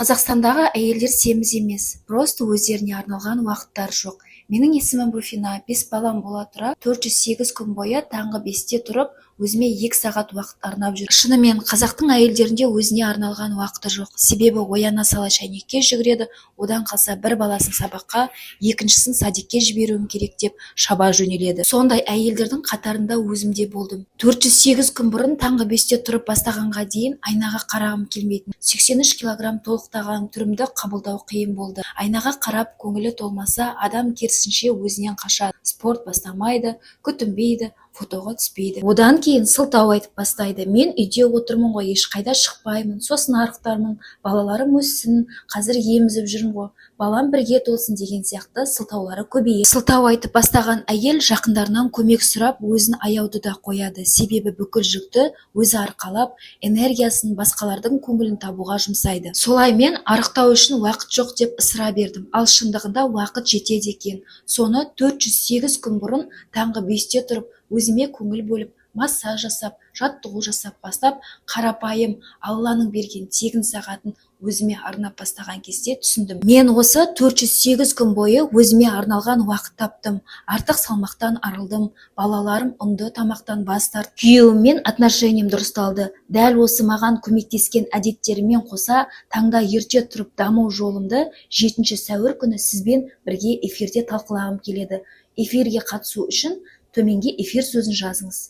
Қазақстандағы әйелдер семіз емес, просто өздеріне арналған уақыттары жоқ. Менің есімім Руфина, 5 балам бола тұра 408 күн бойы таңғы 5-те тұрып, өзіме 2 сағат уақыт арнап жүр. Шынымен, қазақтың әйелдерінде өзіне арналған уақыты жоқ. Себебі ояна сала шәйнекке жүгіреді, одан қалса бір баласын сабаққа, екіншісін садикке жіберуім керек деп шаба жөнеледі. Сондай әйелдердің қатарында өзім де болдым. 408 күн бұрын таңғы 5-те тұрып бастағанға дейін айнаға қарағым келмейтін. 83 килограмм толықтаған түрімді қабылдау қиын болды. Айнаға қарап көңілі толмаса, адам керісінше өзінен қашады. Спорт бастамайды, күтінбейді, фотоға түспейді. Одан кейін сылтау айтып бастайды. Мен үйде отырмын ғой, ешқайда шықпаймын, сосын арықтармын, балаларым өссін, қазір емізіп жүрмін ғой, балам бірге толсын деген сияқты сылтаулары көбейеді. Сылтау айтып бастаған әйел жақындарынан көмек сұрап, өзін аяуды да қояды. Себебі бүкіл жүкті өзі арқалап, энергиясын басқалардың көңілін табуға жұмсайды. Солай мен арықтау үшін уақыт жоқ деп ысыра бердім. Ал шындығында уақыт жетеді екен. Соны 408 күн бұрын таңғы 5-те тұрып, өзіме көңіл бөліп, массаж жасап, жаттығу жасап бастап, қарапайым Алланың берген тегін сағатын өзіме арнап бастаған кезде түсіндім. Мен осы 408 күн бойы өзіме арналған уақыт таптым. Артық салмақтан арылдым. Балаларым ұнды тамақтан бас тартты. Күйеуіммен отношениям дұрысталды. Дәл осы маған көмектескен әдеттерімен қоса, таңда ерте тұрып даму жолымды 7 сәуір күні сізбен бірге эфирде талқылағым келеді. Эфирге қатысу үшін төменге эфир сөзін жазыңыз.